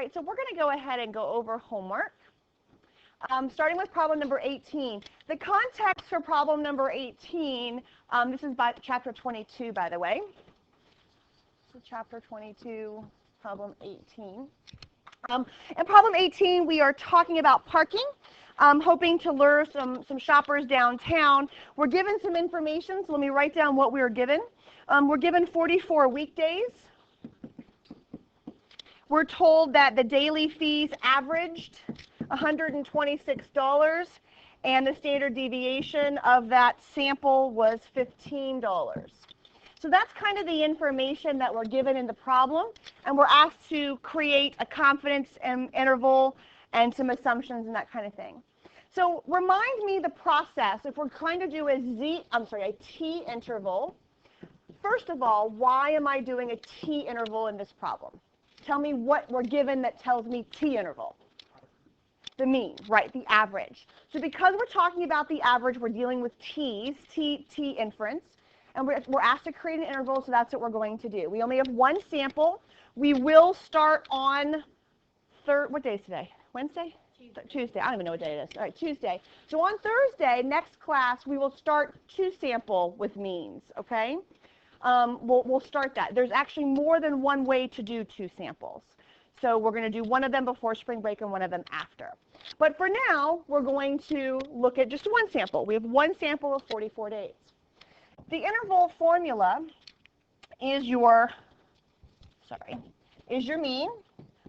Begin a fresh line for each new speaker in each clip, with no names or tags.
right, so we're going to go ahead and go over homework. Starting with problem number 18. The context for problem number 18, this is by chapter 22, by the way. So chapter 22, problem 18. In problem 18, we are talking about parking, hoping to lure some shoppers downtown. We're given some information, so let me write down what we were given. We're given 44 weekdays. We're told that the daily fees averaged $126, and the standard deviation of that sample was $15. So that's kind of the information that we're given in the problem, and we're asked to create a confidence interval and some assumptions and that kind of thing. So remind me the process. If we're trying to do a t interval, first of all, why am I doing a t interval in this problem? Tell me what we're given that tells me t interval. The mean, right, the average. So because we're talking about the average, we're dealing with t's, t inference, and we're asked to create an interval, so that's what we're going to do. We only have one sample. We will start on what day is today? Wednesday? Tuesday. I don't even know what day it is. All right, Tuesday. So on Thursday, next class, we will start two sample with means, okay? We'll start that. There's actually more than one way to do two samples. So we're going to do one of them before spring break and one of them after. But for now, we're going to look at just one sample. We have one sample of 44 days. The interval formula is your mean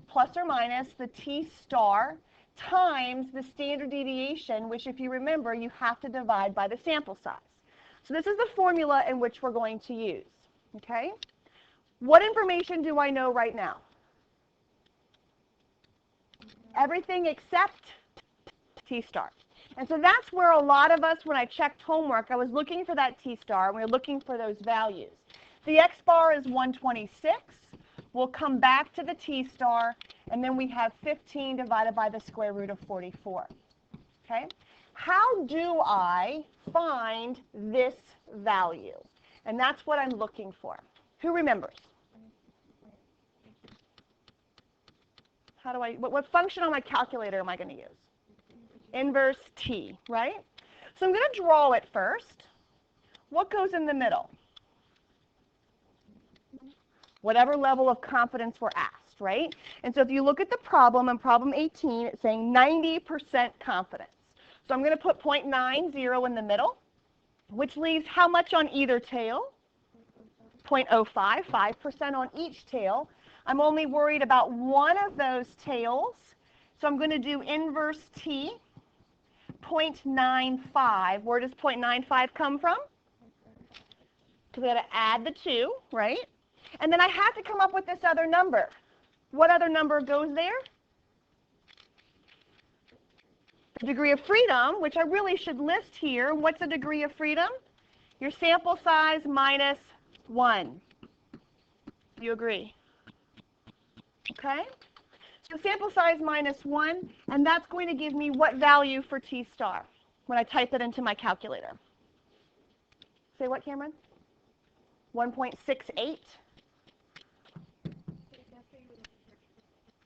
plus or minus the t star times the standard deviation, which if you remember, you have to divide by the sample size. So this is the formula in which we're going to use, okay? What information do I know right now? Everything except t star. And so that's where a lot of us, when I checked homework, I was looking for that t star, and we were looking for those values. The x bar is 126. We'll come back to the t star, and then we have 15 divided by the square root of 44. Okay? How do I find this value? And that's what I'm looking for. Who remembers? How do I, what function on my calculator am I going to use? Inverse t, right? So I'm going to draw it first. What goes in the middle? Whatever level of confidence we're asked, right? And so if you look at the problem, in problem 18, it's saying 90% confidence. So I'm going to put 0.90 in the middle, which leaves how much on either tail? 0.05, 5% on each tail. I'm only worried about one of those tails, so I'm going to do inverse t, 0.95. Where does 0.95 come from? Because we got to add the 2, right? And then I have to come up with this other number. What other number goes there? The degree of freedom, which I really should list here. What's the degree of freedom? Your sample size minus 1. Do you agree? Okay? So sample size minus 1, and that's going to give me what value for t star when I type it into my calculator? Say what, Cameron? 1.68?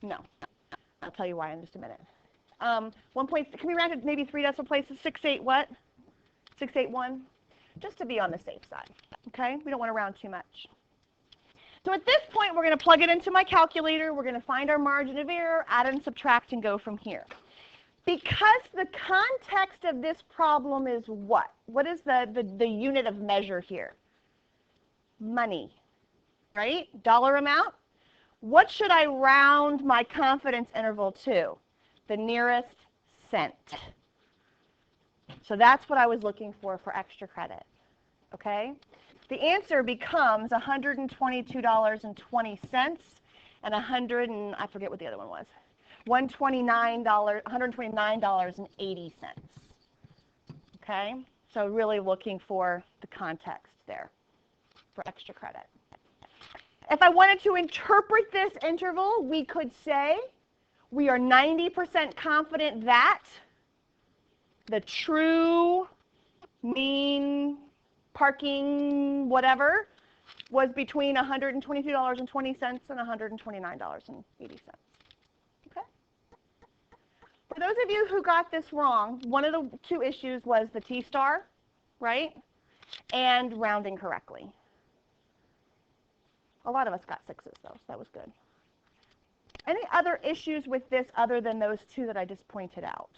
No. I'll tell you why in just a minute. Can we round it maybe 3 decimal places? 68 what? 681? Just to be on the safe side. Okay? We don't want to round too much. So at this point, we're going to plug it into my calculator. We're going to find our margin of error, add and subtract, and go from here. Because the context of this problem is what? What is the unit of measure here? Money, right? Dollar amount. What should I round my confidence interval to? The nearest cent. So that's what I was looking for extra credit. Okay? The answer becomes $122.20 and I forget what the other one was. $129.80. Okay? So really looking for the context there for extra credit. If I wanted to interpret this interval, we could say we are 90% confident that the true mean parking whatever was between $122.20 and $129.80. those of you who got this wrong, one of the two issues was the T-star, right? And rounding correctly. A lot of us got 6s, though, so that was good. Any other issues with this other than those two that I just pointed out?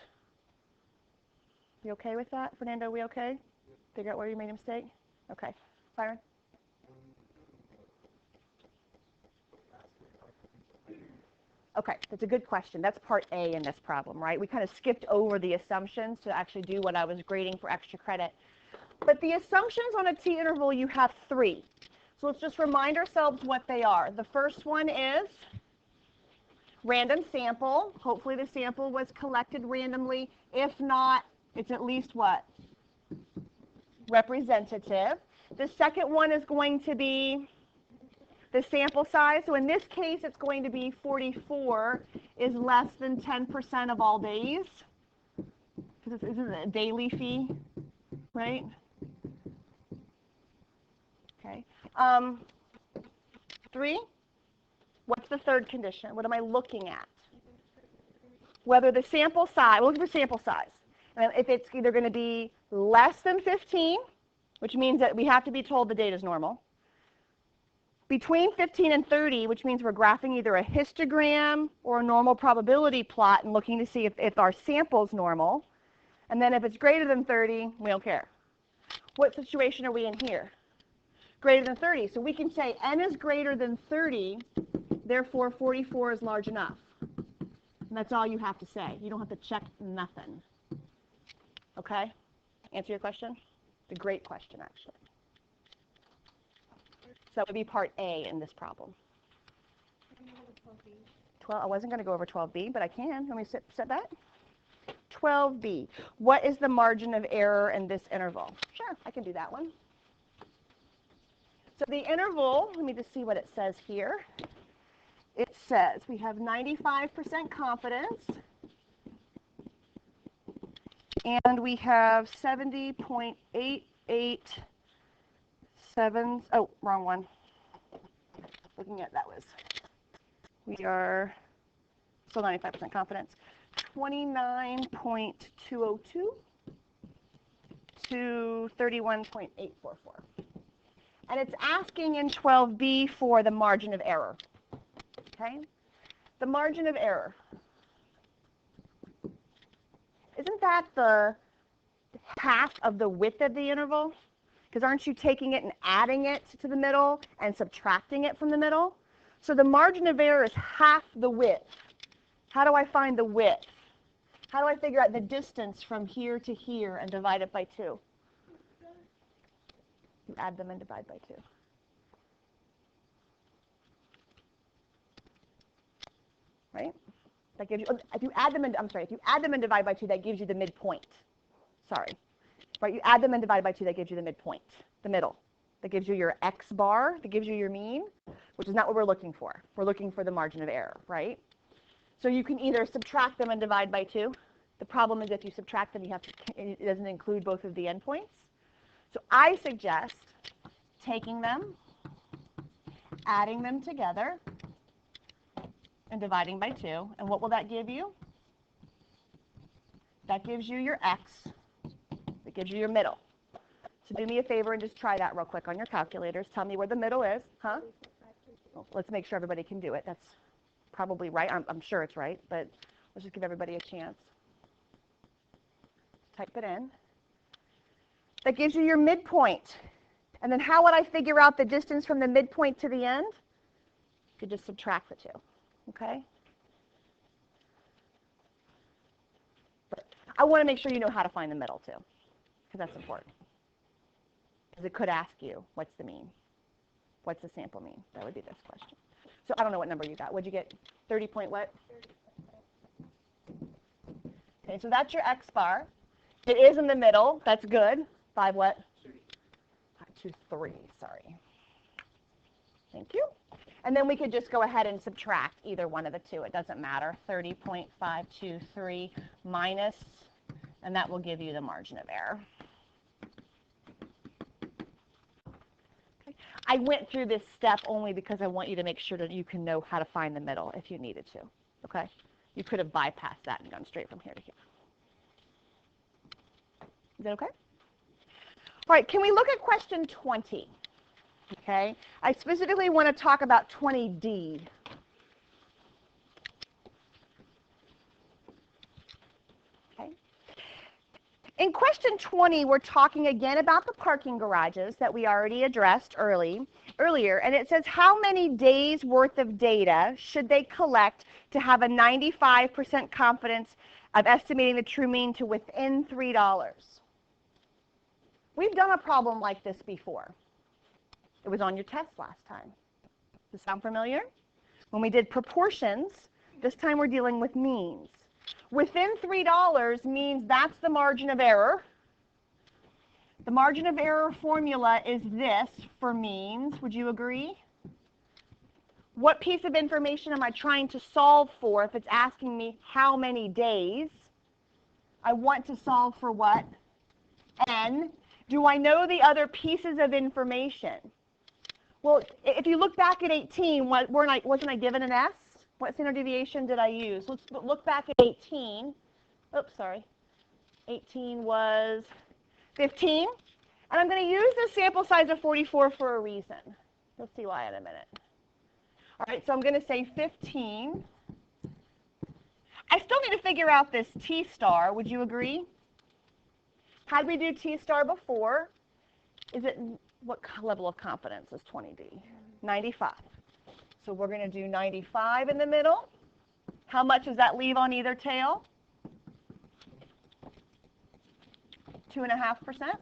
You okay with that? Fernando, we okay? Figure out where you made a mistake? Okay. Byron? Okay, that's a good question. That's part A in this problem, right? We kind of skipped over the assumptions to actually do what I was grading for extra credit. But the assumptions on a t-interval, you have 3. So let's just remind ourselves what they are. The first one is random sample. Hopefully the sample was collected randomly. If not, it's at least what? Representative. The second one is going to be the sample size. So in this case, it's going to be 44 is less than 10% of all days. Because this is a daily fee, right? Okay. 3, what's the third condition? What am I looking at? Whether the sample size, we're looking for sample size. And if it's either going to be less than 15, which means that we have to be told the data is normal, between 15 and 30, which means we're graphing either a histogram or a normal probability plot and looking to see if our sample's normal, and then if it's greater than 30, we don't care. What situation are we in here? Greater than 30. So we can say n is greater than 30, therefore 44 is large enough. And that's all you have to say. You don't have to check nothing. Okay? Answer your question? It's a great question, actually. So that would be part A in this problem. 12. I wasn't going to go over 12b, but I can. Let me set that. 12b. What is the margin of error in this interval? Sure, I can do that one. So the interval, let me just see what it says here. It says we have 95% confidence, and we have 70.887. Oh, wrong one. Looking at that was. We are still 95% confidence. 29.202 to 31.844. And it's asking in 12b for the margin of error. Okay? The margin of error. Isn't that the half of the width of the interval? Because aren't you taking it and adding it to the middle and subtracting it from the middle? So the margin of error is half the width. How do I find the width? How do I figure out the distance from here to here and divide it by 2? You add them and divide by 2. Right? That gives you, if you add them and, I'm sorry, if you add them and divide by 2, that gives you the midpoint. Sorry. Right? You add them and divide by 2, that gives you the midpoint, the middle. That gives you your x bar, that gives you your mean, which is not what we're looking for. We're looking for the margin of error, right? So you can either subtract them and divide by 2. The problem is if you subtract them, you have to, it doesn't include both of the endpoints. So I suggest taking them, adding them together, and dividing by 2. And what will that give you? That gives you your x. That gives you your middle. So do me a favor and just try that real quick on your calculators. Tell me where the middle is. Huh? Well, let's make sure everybody can do it. That's probably right. I'm sure it's right, but let's just give everybody a chance. Type it in. That gives you your midpoint. And then how would I figure out the distance from the midpoint to the end? You could just subtract the 2. Okay? But I want to make sure you know how to find the middle too, because that's important. Because it could ask you, what's the mean? What's the sample mean? That would be this question. So I don't know what number you got. What'd you get? 30 point what? Okay, so that's your x bar. It is in the middle. That's good. 5 what? 523, sorry. Thank you. And then we could just go ahead and subtract either one of the two. It doesn't matter. 30.523 minus, and that will give you the margin of error. Okay. I went through this step only because I want you to make sure that you can know how to find the middle if you needed to. Okay? You could have bypassed that and gone straight from here to here. Is that okay? All right, can we look at question 20? Okay, I specifically want to talk about 20D. Okay. In question 20, we're talking again about the parking garages that we already addressed earlier, and it says how many days worth of data should they collect to have a 95% confidence of estimating the true mean to within $3. We've done a problem like this before. It was on your test last time. Does this sound familiar? When we did proportions, this time we're dealing with means. Within $3 means that's the margin of error. The margin of error formula is this for means. Would you agree? What piece of information am I trying to solve for if it's asking me how many days? I want to solve for what? N. Do I know the other pieces of information? Well, if you look back at 18, wasn't I given an S? What standard deviation did I use? Let's look back at 18. Oops, sorry. 18 was 15. And I'm going to use the sample size of 44 for a reason. You'll see why in a minute. All right, so I'm going to say 15. I still need to figure out this T star. Would you agree? How did we do T star before? What level of confidence is 20D? 95. So we're going to do 95 in the middle. How much does that leave on either tail? 2.5%.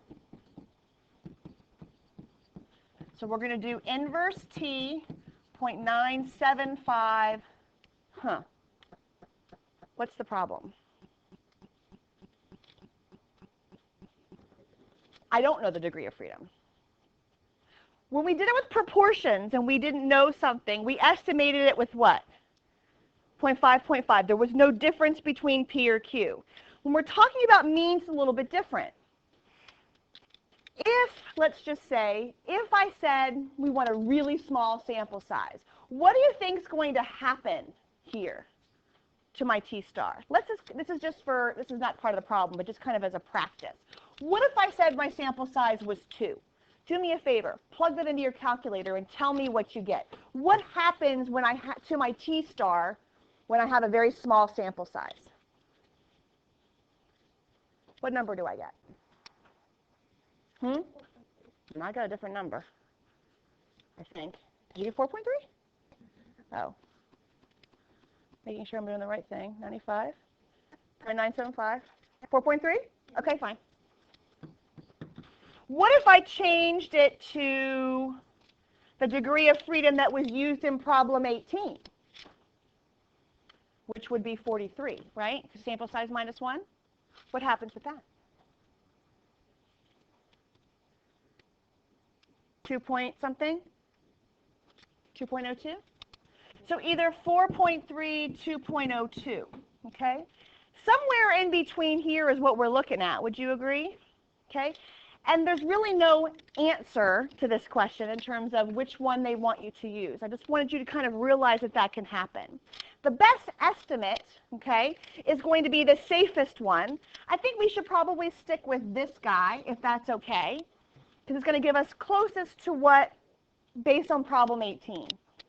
So we're going to do inverse T, 0.975. What's the problem? I don't know the degree of freedom. When we did it with proportions and we didn't know something, we estimated it with what? 0.5, 0.5. There was no difference between P or Q. When we're talking about means, it's a little bit different. If, let's just say, if I said we want a really small sample size, what do you think is going to happen here to my T star? This is not part of the problem, but just kind of as a practice. What if I said my sample size was 2? Do me a favor, plug that into your calculator and tell me what you get. What happens when to my T star when I have a very small sample size? What number do I get? I got a different number, I think. Did you get 4.3? Oh. Making sure I'm doing the right thing. 95, 0.975, 4.3? Okay, fine. What if I changed it to the degree of freedom that was used in problem 18, which would be 43, right? Sample size minus 1. What happens with that? 2 point something? 2.02? So either 4.3, 2.02, okay? Somewhere in between here is what we're looking at. Would you agree? Okay? And there's really no answer to this question in terms of which one they want you to use. I just wanted you to kind of realize that that can happen. The best estimate, okay, is going to be the safest one. I think we should probably stick with this guy, if that's okay, because it's going to give us closest to what based on problem 18,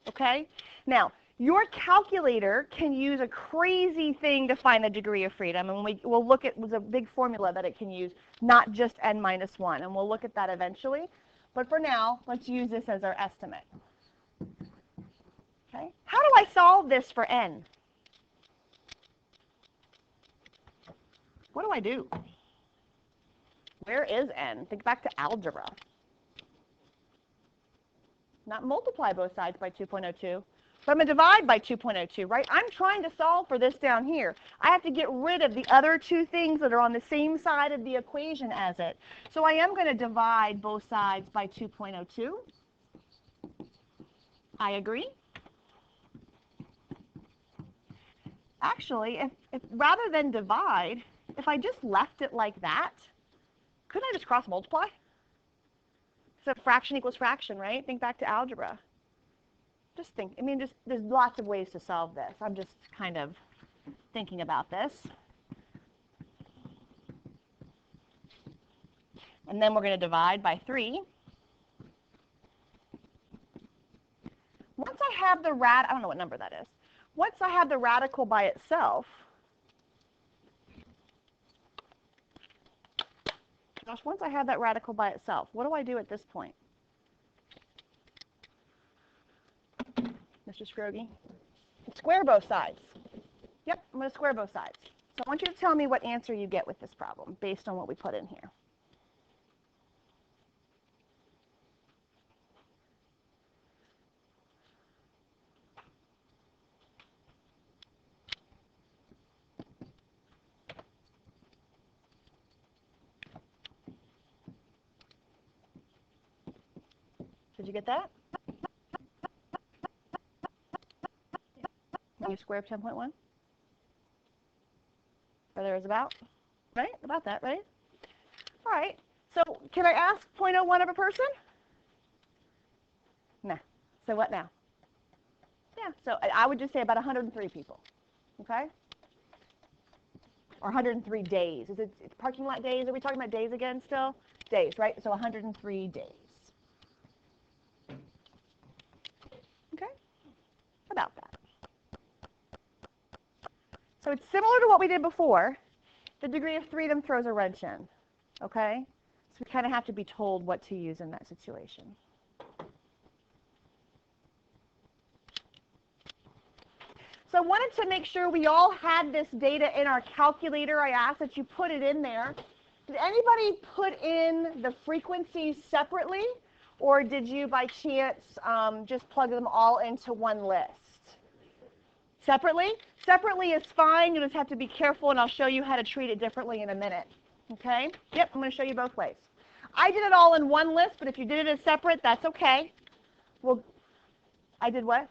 okay? Now, your calculator can use a crazy thing to find the degree of freedom, and we'll look at there's a big formula that it can use, not just n minus 1, and we'll look at that eventually. But for now, let's use this as our estimate. Okay? How do I solve this for n? What do I do? Where is n? Think back to algebra. Not multiply both sides by 2.02. But I'm going to divide by 2.02, right? I'm trying to solve for this down here. I have to get rid of the other two things that are on the same side of the equation as it. So I am going to divide both sides by 2.02. I agree. Actually, if rather than divide, if I just left it like that, couldn't I just cross multiply? So fraction equals fraction, right? Think back to algebra. Just think, there's lots of ways to solve this. I'm just kind of thinking about this. And then we're going to divide by 3. Once I have the I don't know what number that is. Once I have the radical by itself, once I have that radical by itself, what do I do at this point? Mr. Scroggy? Square both sides. Yep, I'm going to square both sides. So I want you to tell me what answer you get with this problem based on what we put in here. Did you get that? You square 10.1? Or there's about, right? About that, right? All right. So can I ask 0.01 of a person? Nah. So what now? Yeah. So I would just say about 103 people. Okay? Or 103 days. Is it parking lot days? Are we talking about days again still? Days, right? So 103 days. Okay? About that. So it's similar to what we did before. The degree of freedom throws a wrench in. Okay? So we kind of have to be told what to use in that situation. So I wanted to make sure we all had this data in our calculator. I asked that you put it in there. Did anybody put in the frequencies separately, or did you by chance just plug them all into one list? Separately? Separately is fine. You just have to be careful, and I'll show you how to treat it differently in a minute. Okay? Yep, I'm going to show you both ways. I did it all in one list, but if you did it as separate, that's okay. Well, I did what?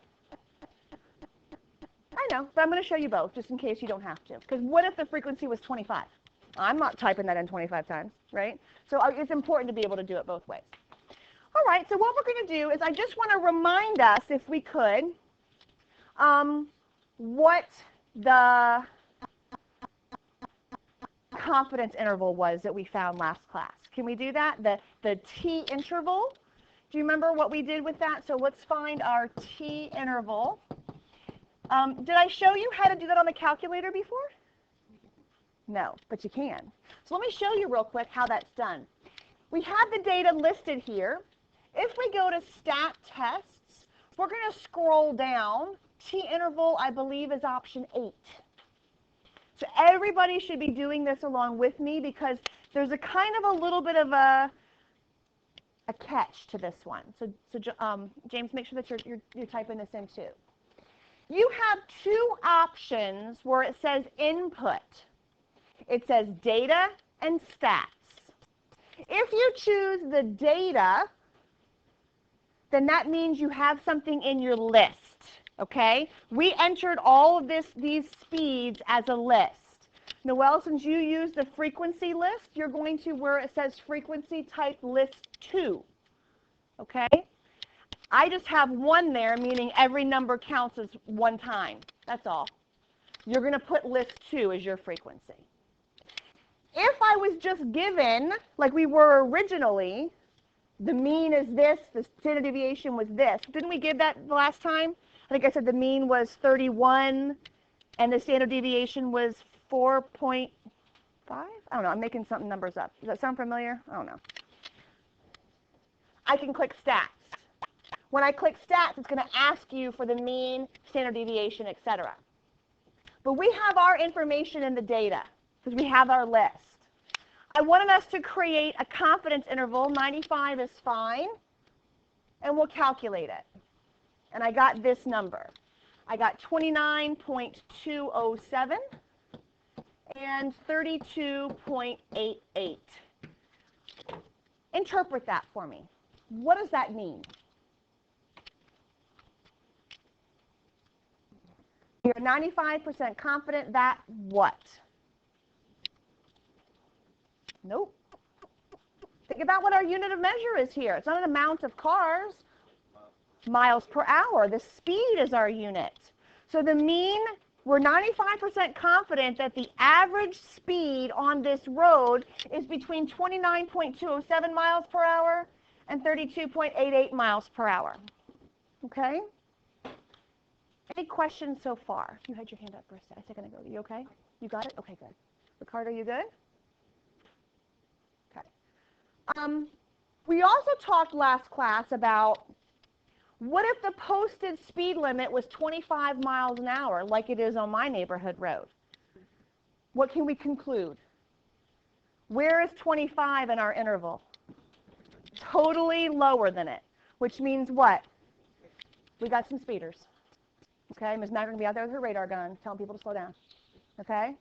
I know, but I'm going to show you both just in case you don't have to. Because what if the frequency was 25? I'm not typing that in 25 times, right? So it's important to be able to do it both ways. All right, so what we're going to do is I just want to remind us, if we could, what the confidence interval was that we found last class. Can we do that? The T interval. Do you remember what we did with that? So let's find our T interval. Did I show you how to do that on the calculator before? No, but you can. So let me show you real quick how that's done. We have the data listed here. If we go to stat tests, we're going to scroll down. T interval, I believe, is option 8. So everybody should be doing this along with me because there's a kind of a little bit of a catch to this one. So James, make sure that you're typing this in too. You have 2 options where it says input. It says data and stats. If you choose the data, then that means you have something in your list. Okay? We entered all of these speeds as a list. Noelle, since you use the frequency list, you're going to where it says frequency type list 2. Okay? I just have 1 there, meaning every number counts as 1 time. That's all. You're going to put list 2 as your frequency. If I was just given, like we were originally, the mean is this, the standard deviation was this. Didn't we give that the last time? I think I said the mean was 31 and the standard deviation was 4.5? I don't know. I'm making some numbers up. Does that sound familiar? I don't know. I can click stats. When I click stats, it's going to ask you for the mean, standard deviation, etc. But we have our information in the data because we have our list. I wanted us to create a confidence interval. 95 is fine. And we'll calculate it. And I got this number. I got 29.207 and 32.88. Interpret that for me. What does that mean? You're 95% confident that what? Nope. Think about what our unit of measure is here. It's not an amount of cars. Miles per hour. The speed is our unit. So the mean we're 95% confident that the average speed on this road is between 29.207 miles per hour and 32.88 miles per hour. Okay? Any questions so far? You had your hand up for a second ago. Are you okay? You got it? Okay, good. Ricardo, you good? Okay. We also talked last class about what if the posted speed limit was 25 miles an hour like it is on my neighborhood road? What can we conclude? Where is 25 in our interval? Totally lower than it, which means what? We got some speeders. Okay, Ms. Mack going to be out there with her radar gun telling people to slow down. Okay?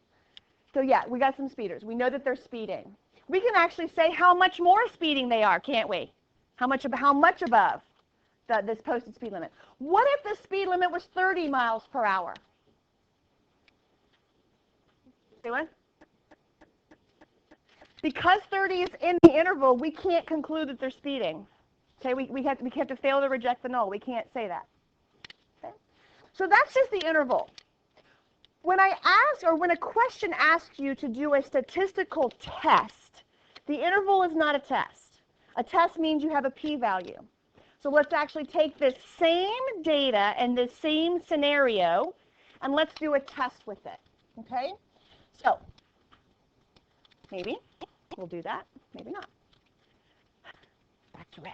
So yeah, we got some speeders. We know that they're speeding. We can actually say how much more speeding they are, can't we? How much above this posted speed limit. What if the speed limit was 30 miles per hour? Say what? Because 30 is in the interval, we can't conclude that they're speeding. Okay, we have to fail to reject the null. We can't say that. Okay? So that's just the interval. When when a question asks you to do a statistical test, the interval is not a test. A test means you have a p-value. So let's actually take this same data and this same scenario, and let's do a test with it. Okay? So maybe we'll do that, maybe not. Back to red.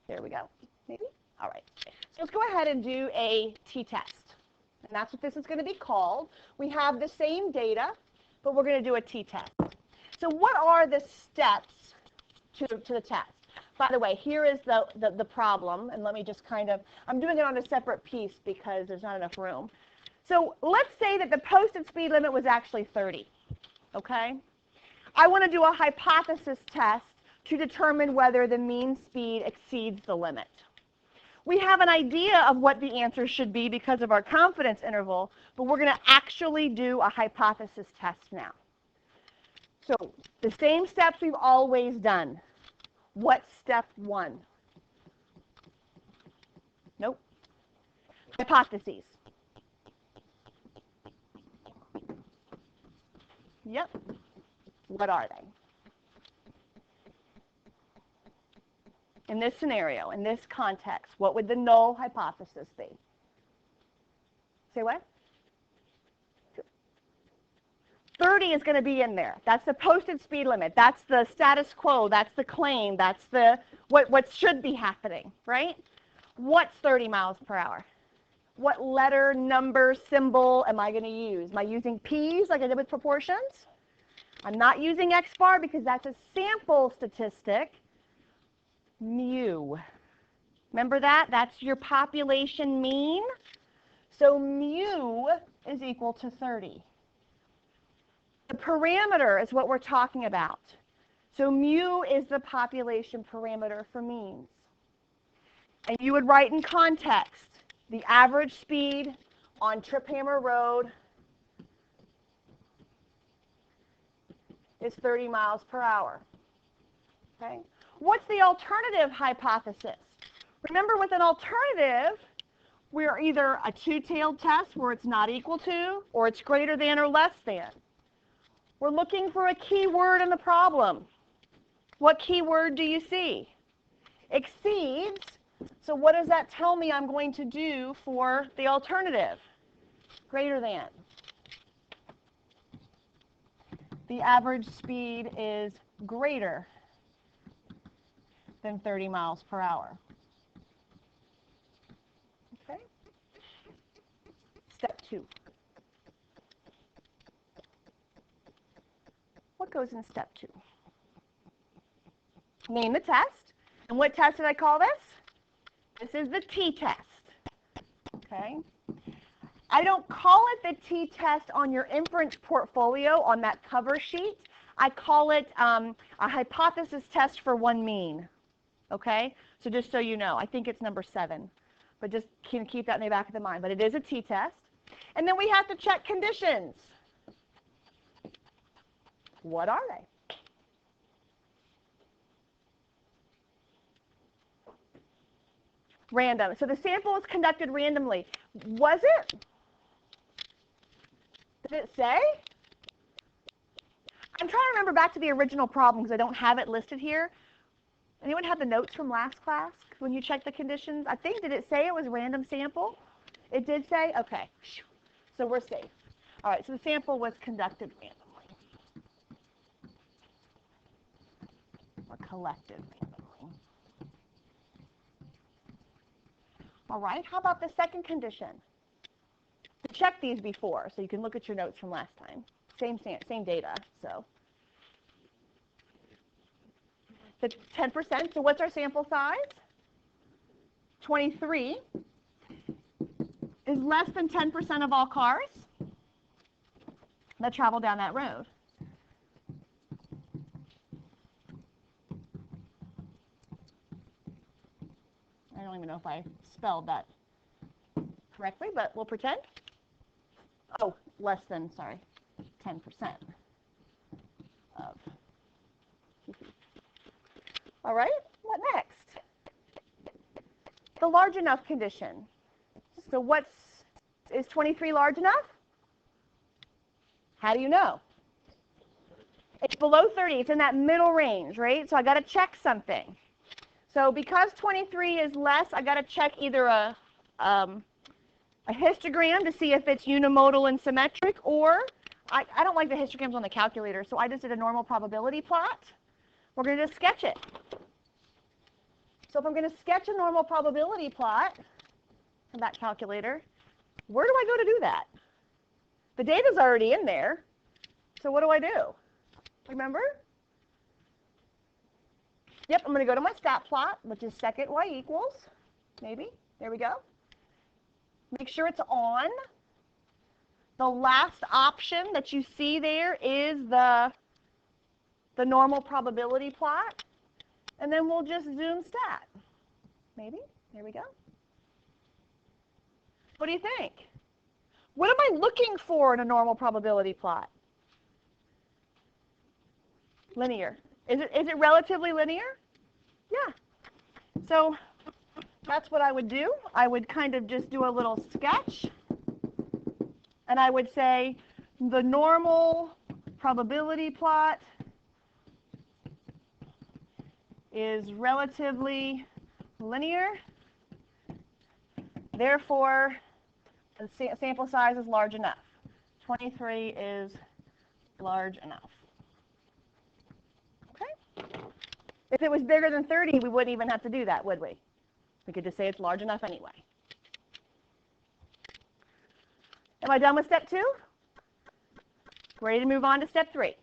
There we go. Maybe? All right. So let's go ahead and do a t-test. And that's what this is going to be called. We have the same data, but we're going to do a t-test. So what are the steps to the test? By the way, here is the problem, and let me just I'm doing it on a separate piece because there's not enough room. So let's say that the posted speed limit was actually 30, okay? I want to do a hypothesis test to determine whether the mean speed exceeds the limit. We have an idea of what the answer should be because of our confidence interval, but we're going to actually do a hypothesis test now. So the same steps we've always done. What's step one? Nope. Hypotheses. Yep. What are they? In this scenario, in this context, what would the null hypothesis be? Say what? 30 is going to be in there. That's the posted speed limit. That's the status quo. That's the claim. That's what should be happening, right? What's 30 miles per hour? What letter, number, symbol am I going to use? Am I using P's like I did with proportions? I'm not using X bar because that's a sample statistic. Mu. Remember that? That's your population mean. So mu is equal to 30. The parameter is what we're talking about. So mu is the population parameter for means. And you would write in context the average speed on Trip Hammer Road is 30 miles per hour. Okay? What's the alternative hypothesis? Remember, with an alternative, we're either a two-tailed test where it's not equal to, or it's greater than or less than. We're looking for a key word in the problem. What key word do you see? Exceeds. So what does that tell me I'm going to do for the alternative? Greater than. The average speed is greater than 30 miles per hour. Okay? Step 2. What goes in step 2? Name the test. And what test did I call this? This is the t-test. Okay? I don't call it the t-test on your inference portfolio on that cover sheet. I call it a hypothesis test for one mean. Okay? So just so you know, I think it's number 7. But just keep that in the back of the mind. But it is a t-test. And then we have to check conditions. What are they? Random. So the sample was conducted randomly. Was it? Did it say? I'm trying to remember back to the original problem because I don't have it listed here. Anyone have the notes from last class when you checked the conditions? I think, did it say it was random sample? It did say? Okay. So we're safe. All right, so the sample was conducted randomly. Or collected randomly. All right, how about the second condition? We checked these before, so you can look at your notes from last time. Same data, so. The 10%, so what's our sample size? 23 is less than 10% of all cars that travel down that road. I don't even know if I spelled that correctly, but we'll pretend. Oh, less than, sorry, 10% of. All right, what next? The large enough condition. So is 23 large enough? How do you know? It's below 30. It's in that middle range, right? So I got to check something. So because 23 is less, I got to check either a histogram to see if it's unimodal and symmetric, or I don't like the histograms on the calculator, so I just did a normal probability plot. We're going to just sketch it. So if I'm going to sketch a normal probability plot on that calculator, where do I go to do that? The data's already in there, so what do I do? Remember? Yep, I'm going to go to my stat plot, which is second y equals, maybe. There we go. Make sure it's on. The last option that you see there is the normal probability plot. And then we'll just zoom stat. Maybe. There we go. What do you think? What am I looking for in a normal probability plot? Linear. Is it relatively linear? Yeah. So that's what I would do. I would kind of just do a little sketch. And I would say the normal probability plot is relatively linear. Therefore, the sample size is large enough. 23 is large enough. Okay? If it was bigger than 30, we wouldn't even have to do that, would we? We could just say it's large enough anyway. Am I done with step 2? Ready to move on to step 3.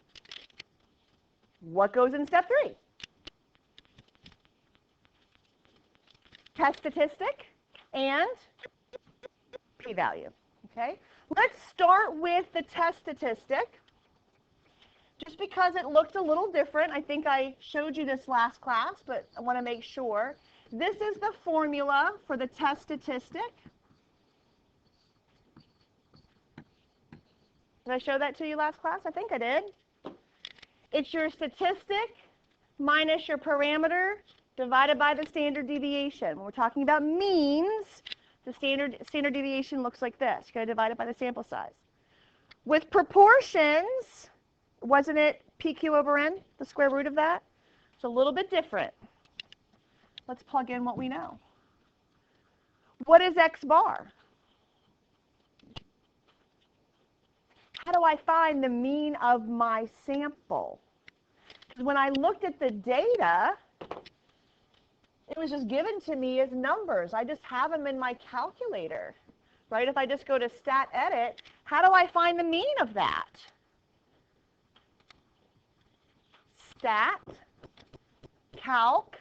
What goes in step 3? Test statistic and p-value. Okay? Let's start with the test statistic. Just because it looked a little different, I think I showed you this last class, but I want to make sure. This is the formula for the test statistic. Did I show that to you last class? I think I did. It's your statistic minus your parameter divided by the standard deviation. When we're talking about means, the standard deviation looks like this. You got to divide it by the sample size. With proportions, wasn't it PQ over N, the square root of that? It's a little bit different. Let's plug in what we know. What is X bar? How do I find the mean of my sample? Because when I looked at the data, it was just given to me as numbers. I just have them in my calculator, right? If I just go to stat edit, how do I find the mean of that? Stat, calc,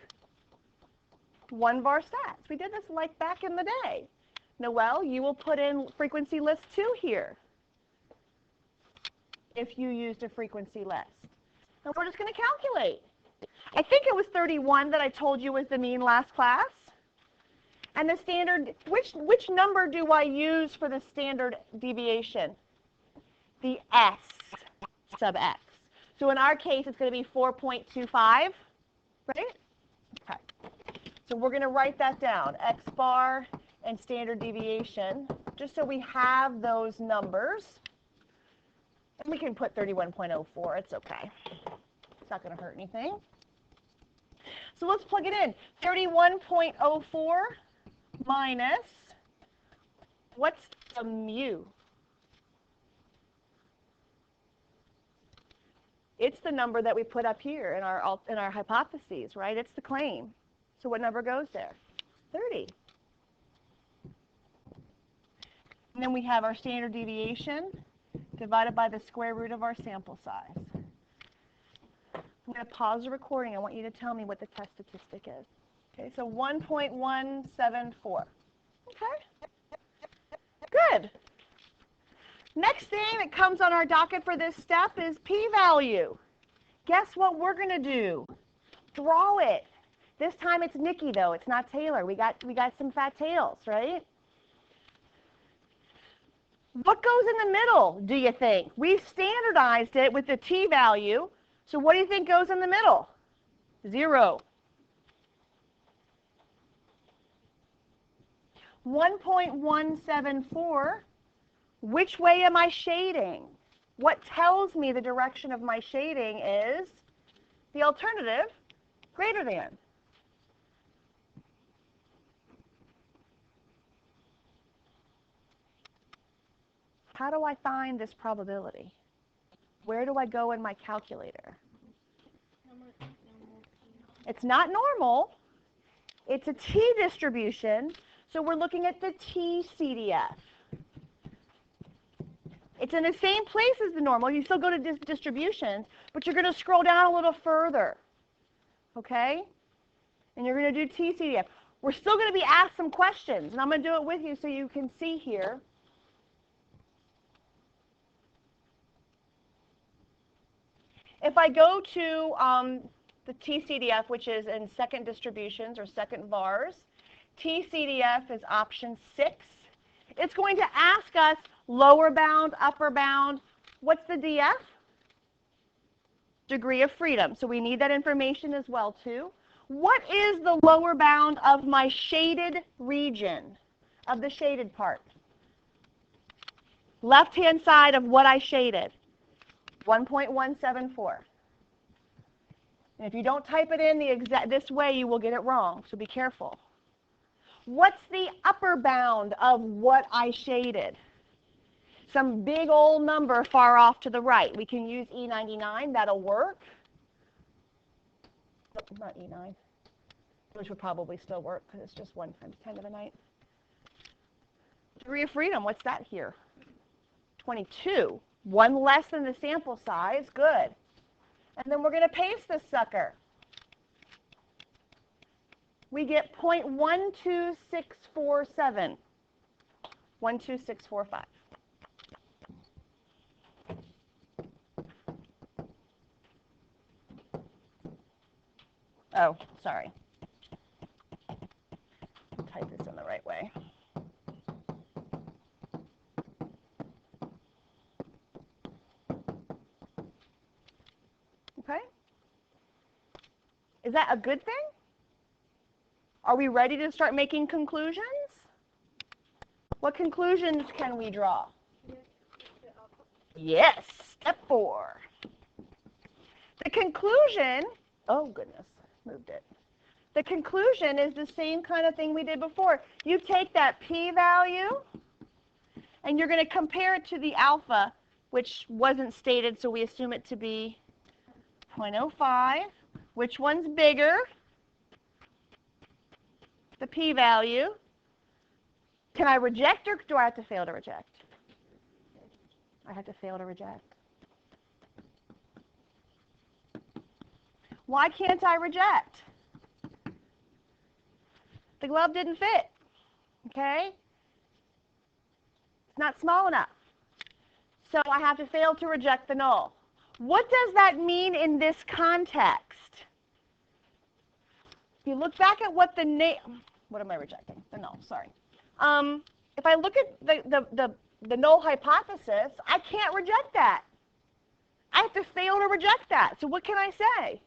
1-bar stats. We did this like back in the day. Noelle, you will put in frequency list 2 here if you used a frequency list. And we're just going to calculate. I think it was 31 that I told you was the mean last class. And the standard, which number do I use for the standard deviation? The S sub x. So in our case, it's going to be 4.25, right? Okay. So we're going to write that down, x bar and standard deviation, just so we have those numbers. And we can put 31.04. It's okay. It's not going to hurt anything. So let's plug it in. 31.04 minus, what's the mu? It's the number that we put up here in our hypotheses, right? It's the claim. So what number goes there? 30. And then we have our standard deviation divided by the square root of our sample size. I'm going to pause the recording. I want you to tell me what the test statistic is. Okay, so 1.174. Okay. Good. Next thing that comes on our docket for this step is p-value. Guess what we're going to do? Draw it. This time it's Nikki, though. It's not Taylor. We got some fat tails, right? What goes in the middle, do you think? We've standardized it with the t-value. So what do you think goes in the middle? 0. 1.174. Which way am I shading? What tells me the direction of my shading is the alternative greater than. How do I find this probability? Where do I go in my calculator? It's not normal. It's a t-distribution, so we're looking at the t-CDF. It's in the same place as the normal. You still go to distributions, but you're going to scroll down a little further, okay? And you're going to do t-CDF. We're still going to be asked some questions, and I'm going to do it with you so you can see here. If I go to the t-CDF, which is in second distributions or second vars, t-CDF is option 6. It's going to ask us lower bound, upper bound. What's the DF? Degree of freedom. So we need that information as well, too. What is the lower bound of my shaded region, of the shaded part? Left-hand side of what I shaded. 1.174. And if you don't type it in this way, you will get it wrong, so be careful. What's the upper bound of what I shaded? Some big old number far off to the right. We can use E99. That'll work. Oh, not E9, which would probably still work because it's just 1 times 10 to the 9th. Degree of freedom, what's that here? 22. 1 less than the sample size. Good. And then we're going to paste this sucker. We get 0.12647. 12645. Oh, sorry. Type this in the right way. Okay? Is that a good thing? Are we ready to start making conclusions? What conclusions can we draw? Yes, step 4. The conclusion, oh goodness, moved it. The conclusion is the same kind of thing we did before. You take that p-value and you're going to compare it to the alpha, which wasn't stated, so we assume it to be 0.05. Which one's bigger? The p-value. Can I reject or do I have to fail to reject? I have to fail to reject. Why can't I reject? The glove didn't fit, okay? It's not small enough. So I have to fail to reject the null. What does that mean in this context? If you look back at what what am I rejecting? The null, sorry. If I look at the null hypothesis, I can't reject that. I have to fail to reject that. So what can I say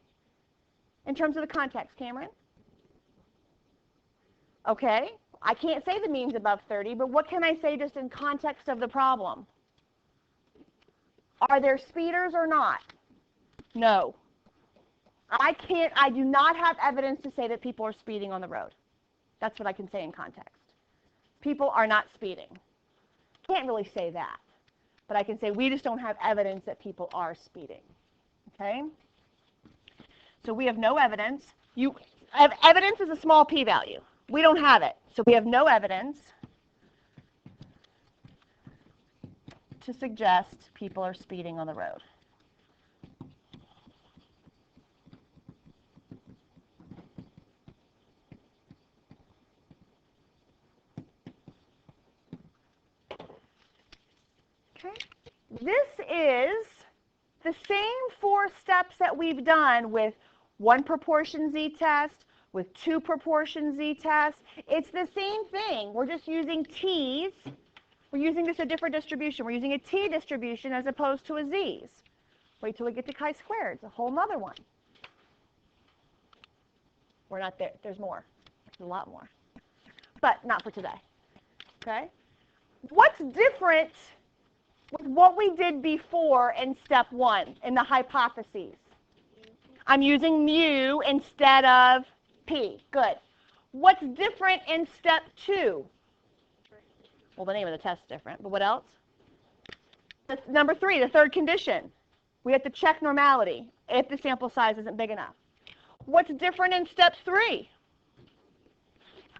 in terms of the context, Cameron? Okay, I can't say the mean's above 30, but what can I say just in context of the problem? Are there speeders or not? No. I do not have evidence to say that people are speeding on the road. That's what I can say in context. People are not speeding. Can't really say that. But I can say we just don't have evidence that people are speeding. Okay? So we have no evidence. Evidence is a small p-value. We don't have it. So we have no evidence to suggest people are speeding on the road. Okay? This is the same 4 steps that we've done with 1 proportion z-test, with 2 proportion z-test. It's the same thing. We're just using t's. We're using just a different distribution. We're using a t distribution as opposed to a z's. Wait till we get to chi-squared. It's a whole other one. We're not there. There's more. There's a lot more. But not for today. Okay? What's different with what we did before in step 1, in the hypotheses? I'm using mu instead of p. Good. What's different in step 2? Well, the name of the test is different, but what else? Number 3, the third condition. We have to check normality if the sample size isn't big enough. What's different in step 3?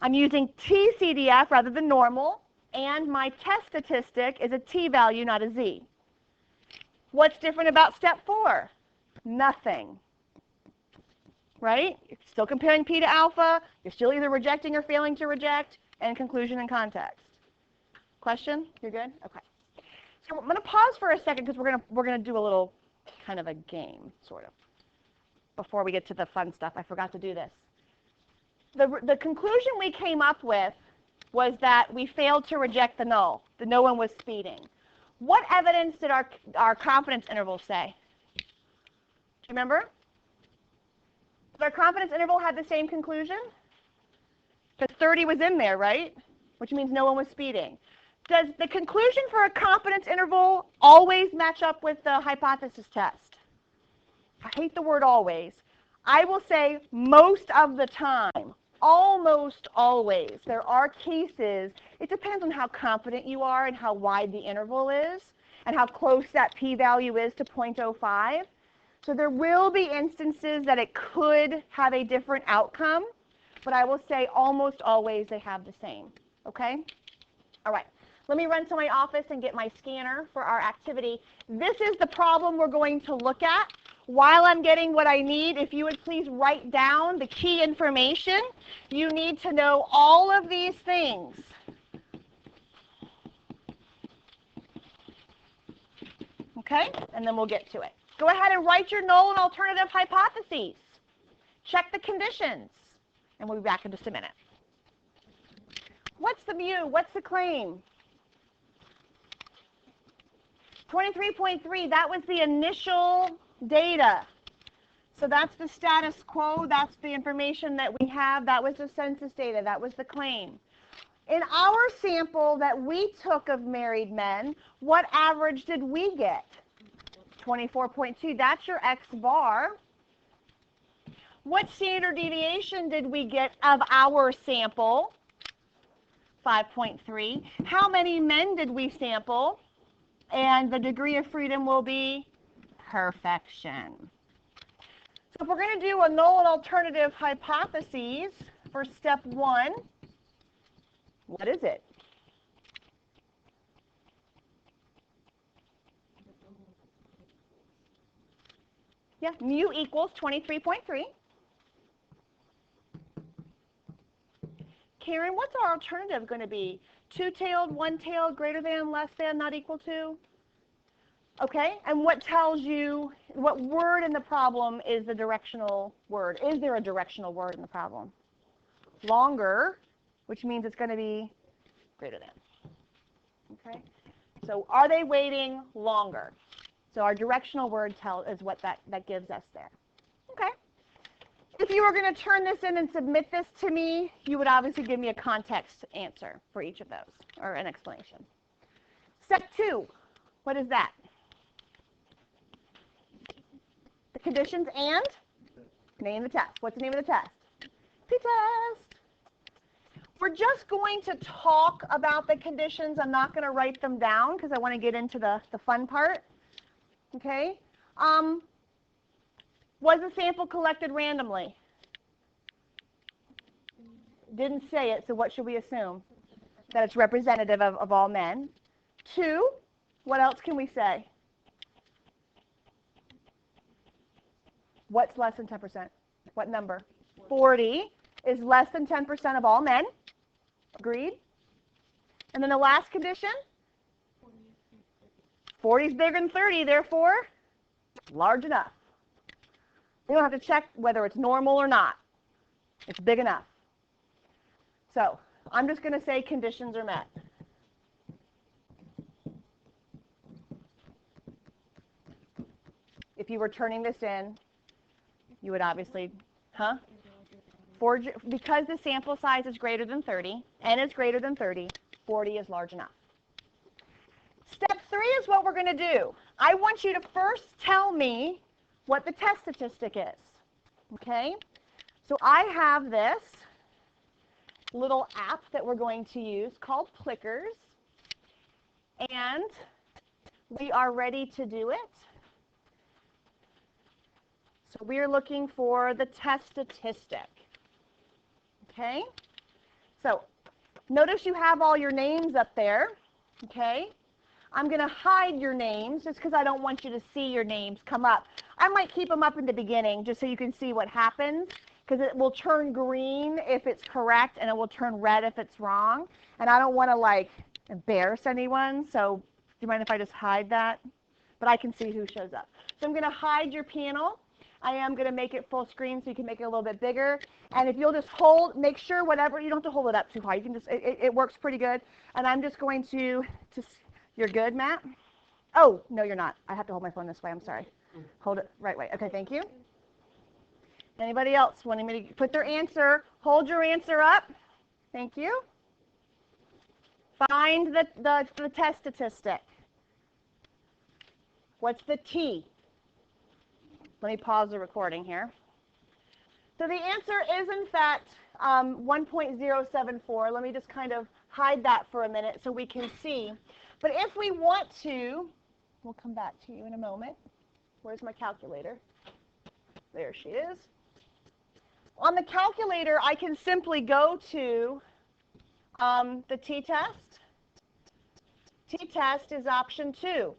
I'm using TCDF rather than normal, and my test statistic is a t-value, not a z. What's different about step 4? Nothing. Right? You're still comparing p to alpha. You're still either rejecting or failing to reject, and conclusion and context. Question? You're good? Okay. So I'm going to pause for a second because we're going to do a little kind of a game, sort of. Before we get to the fun stuff, I forgot to do this. The conclusion we came up with was that we failed to reject the null. That no one was speeding. What evidence did our confidence interval say? Do you remember? Did our confidence interval have the same conclusion? Because 30 was in there, right? Which means no one was speeding. Does the conclusion for a confidence interval always match up with the hypothesis test? I hate the word always. I will say most of the time, almost always. There are cases, it depends on how confident you are and how wide the interval is and how close that p-value is to 0.05. So there will be instances that it could have a different outcome, but I will say almost always they have the same. Okay? All right. Let me run to my office and get my scanner for our activity. This is the problem we're going to look at. While I'm getting what I need, if you would please write down the key information. You need to know all of these things. Okay? And then we'll get to it. Go ahead and write your null and alternative hypotheses. Check the conditions. And we'll be back in just a minute. What's the mu? What's the claim? 23.3, that was the initial data. So that's the status quo. That's the information that we have. That was the census data. That was the claim. In our sample that we took of married men, what average did we get? 24.2. That's your X bar. What standard deviation did we get of our sample? 5.3. How many men did we sample? And the degree of freedom will be perfection. So if we're going to do a null and alternative hypotheses for step 1, what is it? Yeah, mu equals 23.3. Karen, what's our alternative going to be? Two-tailed, one-tailed, greater than, less than, not equal to? Okay, and what tells you, what word in the problem is the directional word? Is there a directional word in the problem? Longer, which means it's going to be greater than. Okay, so are they waiting longer? So our directional word is what that gives us there. Okay, If you were going to turn this in and submit this to me, you would obviously give me a context answer for each of those, or an explanation. Step 2, what is that? The conditions and name the test. What's the name of the test? T-test. We're just going to talk about the conditions. I'm not going to write them down because I want to get into the fun part. Okay? Was the sample collected randomly? Didn't say it, so what should we assume? That it's representative of all men. 2, what else can we say? What's less than 10%? What number? 40 is less than 10% of all men. Agreed? And then the last condition? 40 is bigger than 30, therefore large enough. We don't have to check whether it's normal or not. It's big enough. So I'm just going to say conditions are met. If you were turning this in, you would obviously, because the sample size is greater than 30, n is greater than 30, 40 is large enough. Step 3 is what we're going to do. I want you to first tell me what the test statistic is. Okay? So I have this little app that we're going to use called Plickers, and we are ready to do it. So we are looking for the test statistic. Okay? So notice you have all your names up there. Okay? I'm going to hide your names just because I don't want you to see your names come up. I might keep them up in the beginning just so you can see what happens, because it will turn green if it's correct and it will turn red if it's wrong. And I don't want to like embarrass anyone, so do you mind if I just hide that? But I can see who shows up. So I'm going to hide your panel. I am going to make it full screen so you can make it a little bit bigger. And if you'll just make sure whatever, you don't have to hold it up too high. You can just, it works pretty good. And I'm just going to you're good, Matt? Oh, no, you're not. I have to hold my phone this way. I'm sorry. Hold it right way. Okay, thank you. Anybody else wanting me to put their answer? Hold your answer up. Thank you. Find the test statistic. What's the T? Let me pause the recording here. So the answer is, in fact, 1.074. Let me just kind of hide that for a minute so we can see. But if we want to, we'll come back to you in a moment. Where's my calculator? There she is. On the calculator, I can simply go to the t-test. T-test is option 2.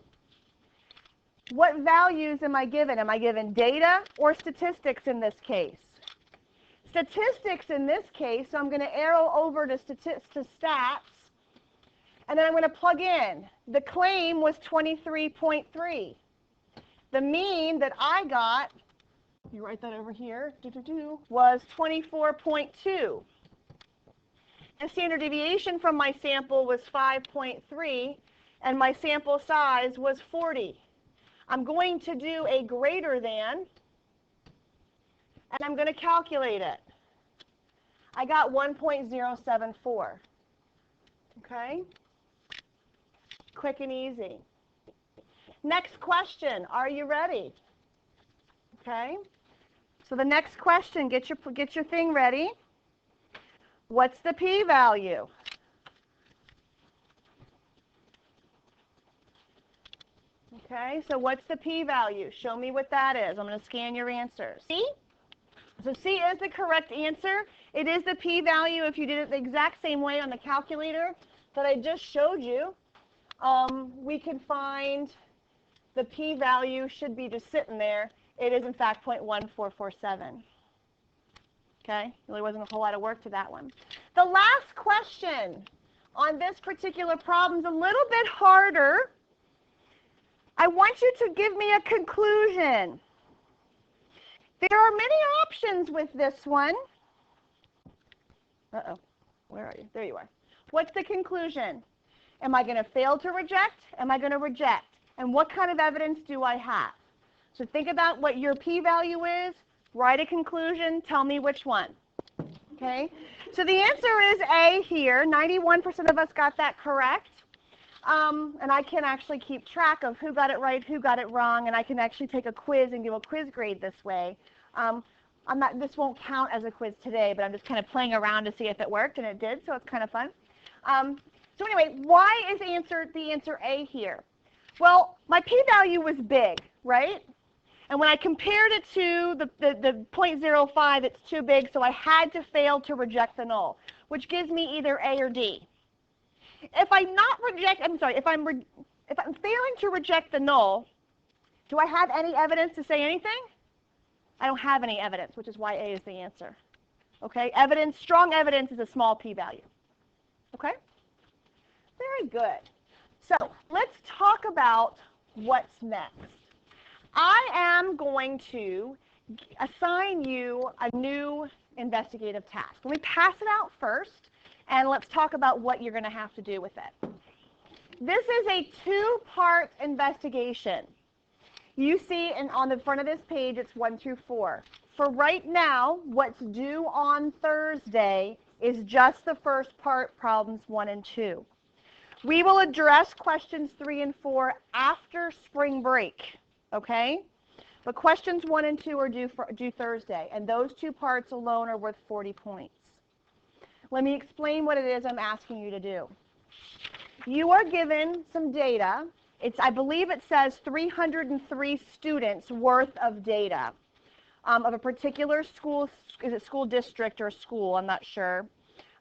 What values am I given? Am I given data or statistics in this case? Statistics in this case, so I'm going to arrow over to stats, and then I'm going to plug in. The claim was 23.3. The mean that I got, you write that over here, was 24.2. The standard deviation from my sample was 5.3, and my sample size was 40. I'm going to do a greater than, and I'm going to calculate it. I got 1.074. Okay? Quick and easy. Next question. Are you ready? Okay? So the next question, get your thing ready. What's the p-value? Okay, so what's the p-value? Show me what that is. I'm going to scan your answers. C? So C is the correct answer. It is the p-value if you did it the exact same way on the calculator that I just showed you. We can find the p-value should be just sitting there. It is, in fact, 0.1447. Okay, really wasn't a whole lot of work to that one. The last question on this particular problem is a little bit harder. I want you to give me a conclusion. There are many options with this one. Uh-oh, where are you? There you are. What's the conclusion? Am I going to fail to reject? Am I going to reject? And what kind of evidence do I have? So think about what your p-value is. Write a conclusion. Tell me which one. Okay? So the answer is A here. 91% of us got that correct. And I can actually keep track of who got it right, who got it wrong, and I can actually take a quiz and give a quiz grade this way. This won't count as a quiz today, but I'm just kind of playing around to see if it worked, and it did, so it's kind of fun. So anyway, why is the answer A here? Well, my p-value was big, right? And when I compared it to the 0.05, it's too big, so I had to fail to reject the null, which gives me either A or D. If I'm failing to reject the null, do I have any evidence to say anything? I don't have any evidence, which is why A is the answer. Okay, evidence, strong evidence is a small p-value. Okay, very good. So let's talk about what's next. I am going to assign you a new investigative task. Let me pass it out first, and let's talk about what you're going to have to do with it. This is a two-part investigation. You see on the front of this page, it's 1 through 4. For right now, what's due on Thursday is just the first part, problems 1 and 2. We will address questions 3 and 4 after spring break, okay? But questions 1 and 2 are due Thursday, and those two parts alone are worth 40 points. Let me explain what it is I'm asking you to do. You are given some data. I believe it says 303 students worth of data of a particular school. Is it school district or school? I'm not sure.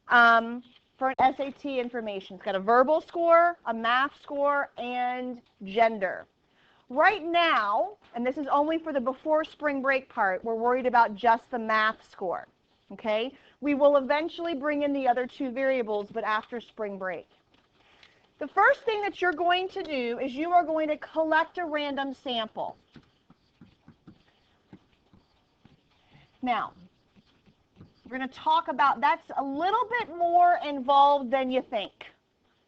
For an SAT information. It's got a verbal score, a math score, and gender. Right now, and this is only for the before spring break part, we're worried about just the math score. Okay? We will eventually bring in the other two variables, but after spring break. The first thing that you're going to do is you are going to collect a random sample. Now, we're going to talk about, that's a little bit more involved than you think.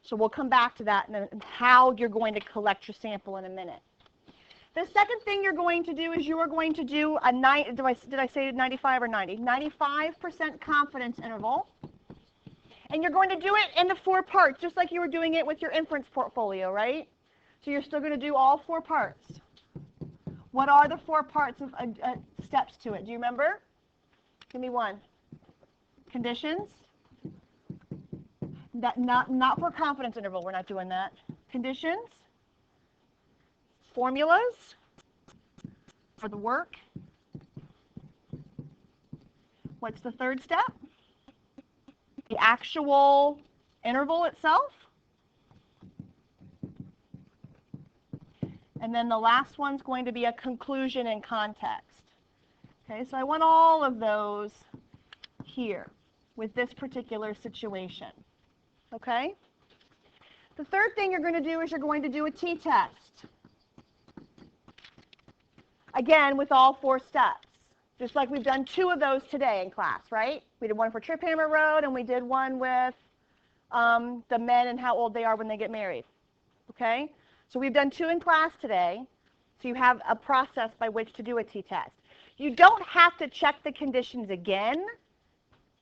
So we'll come back to that and how you're going to collect your sample in a minute. The second thing you're going to do is you are going to do a, did I say 95 or 90? 95% confidence interval. And you're going to do it in the 4 parts, just like you were doing it with your inference portfolio, right? So you're still going to do all 4 parts. What are the 4 parts of steps to it? Do you remember? Give me one. Conditions. Not for confidence interval. We're not doing that. Conditions. Formulas for the work. What's the third step? The actual interval itself. And then the last one's going to be a conclusion and context. Okay, so I want all of those here with this particular situation. Okay? The third thing you're going to do is you're going to do a t-test. Again, with all 4 steps. Just like we've done 2 of those today in class, right? We did one for Trip Hammer Road, and we did one with the men and how old they are when they get married. Okay? So we've done 2 in class today, so you have a process by which to do a t-test. You don't have to check the conditions again,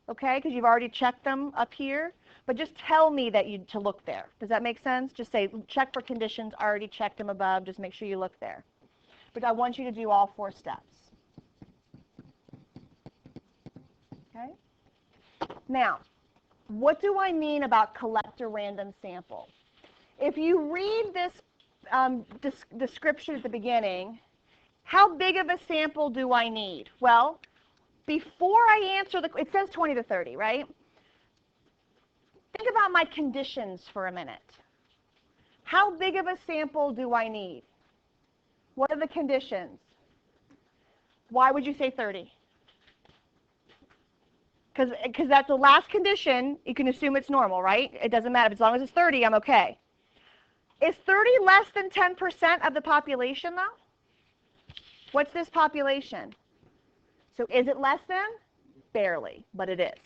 okay, because you've already checked them up here, but just tell me that to look there. Does that make sense? Just say, check for conditions, already checked them above, just make sure you look there. But I want you to do all 4 steps. Okay? Now, what do I mean about collect a random sample? If you read this description at the beginning, how big of a sample do I need? Well, before I answer it says 20 to 30, right? Think about my conditions for a minute. How big of a sample do I need? What are the conditions? Why would you say 30? Because that's the last condition, you can assume it's normal, right? It doesn't matter. As long as it's 30, I'm okay. Is 30 less than 10% of the population, though? What's this population? So is it less than? Barely, but it is.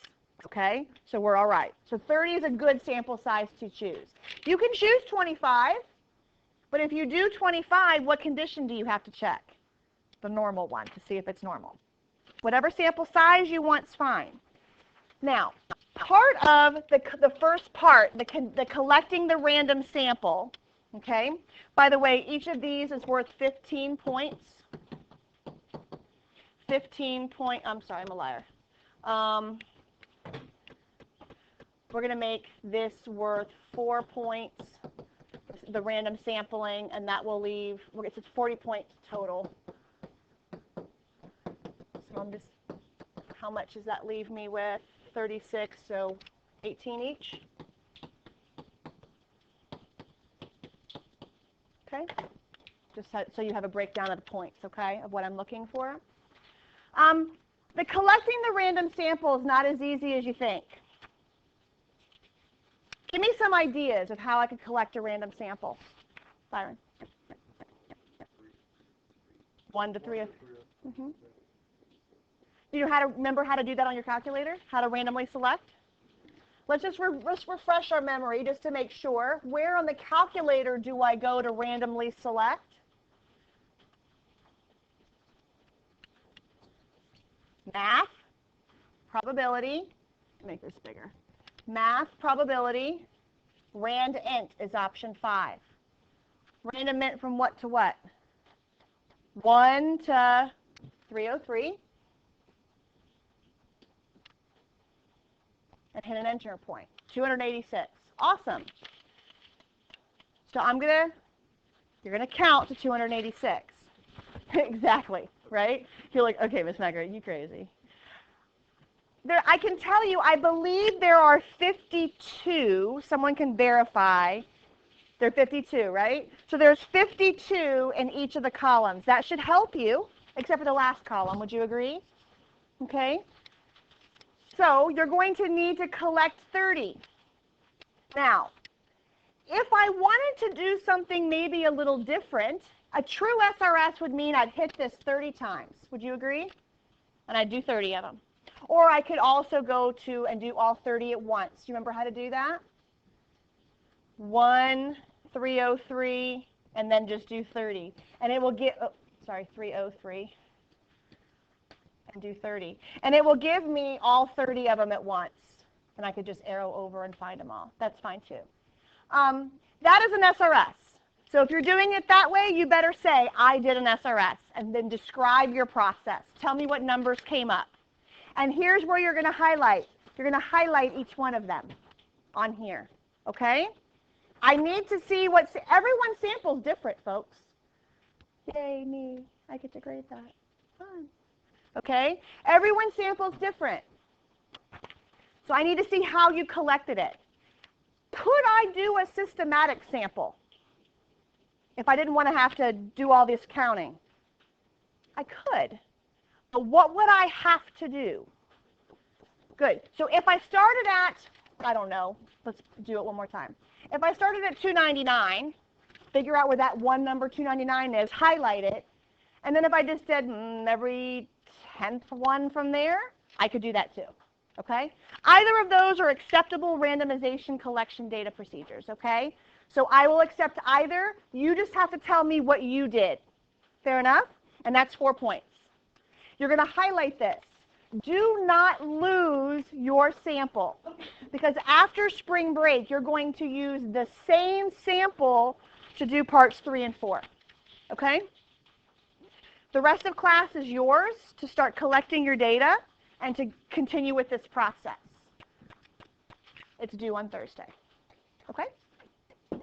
Okay? So we're all right. So 30 is a good sample size to choose. You can choose 25, but if you do 25, what condition do you have to check? The normal one to see if it's normal. Whatever sample size you want's fine. Now, part of the first part, the collecting the random sample, okay? By the way, each of these is worth 15 points. 15 point, I'm sorry, I'm a liar. We're going to make this worth 4 points, the random sampling, and that will leave, it's 40 points total. So I'm just, how much does that leave me with? 36, so 18 each. Okay? Just so you have a breakdown of the points, okay, of what I'm looking for. The collecting the random sample is not as easy as you think. Give me some ideas of how I could collect a random sample. Byron. 1 to 3. Mm-hmm. Do you remember how to do that on your calculator? How to randomly select? Let's just refresh our memory just to make sure. Where on the calculator do I go to randomly select? Math, probability, make this bigger. Math, probability, rand int is option 5. Random int from what to what? 1 to 303. And hit an enter point. 286. Awesome. So you're gonna count to 286. Exactly, right? You're like, okay, Miss Margaret, you crazy. I can tell you, I believe there are 52. Someone can verify. There are 52, right? So there's 52 in each of the columns. That should help you, except for the last column. Would you agree? Okay. So you're going to need to collect 30. Now, if I wanted to do something maybe a little different, a true SRS would mean I'd hit this 30 times. Would you agree? And I'd do 30 of them. Or I could also go to and do all 30 at once. Do you remember how to do that? 1, 303, and then just do 30. And it will get, 303. And do 30. And it will give me all 30 of them at once. And I could just arrow over and find them all. That's fine too. That is an SRS. So if you're doing it that way, you better say, I did an SRS, and then describe your process. Tell me what numbers came up. And here's where you're going to highlight. You're going to highlight each one of them on here. Okay? I need to see everyone's sample is different, folks. Yay, me. I get to grade that. Fun. Okay? Everyone's sample is different. So I need to see how you collected it. Could I do a systematic sample if I didn't want to have to do all this counting? I could. But what would I have to do? Good. So if I started at, I don't know, let's do it one more time. If I started at 299, figure out where that one number 299 is, highlight it, and then if I just did every 10th one from there, I could do that too. Okay? Either of those are acceptable randomization collection data procedures. Okay? So I will accept either. You just have to tell me what you did. Fair enough? And that's 4 points. You're going to highlight this. Do not lose your sample, because after spring break, you're going to use the same sample to do parts 3 and 4. Okay? The rest of class is yours to start collecting your data and to continue with this process. It's due on Thursday. Okay?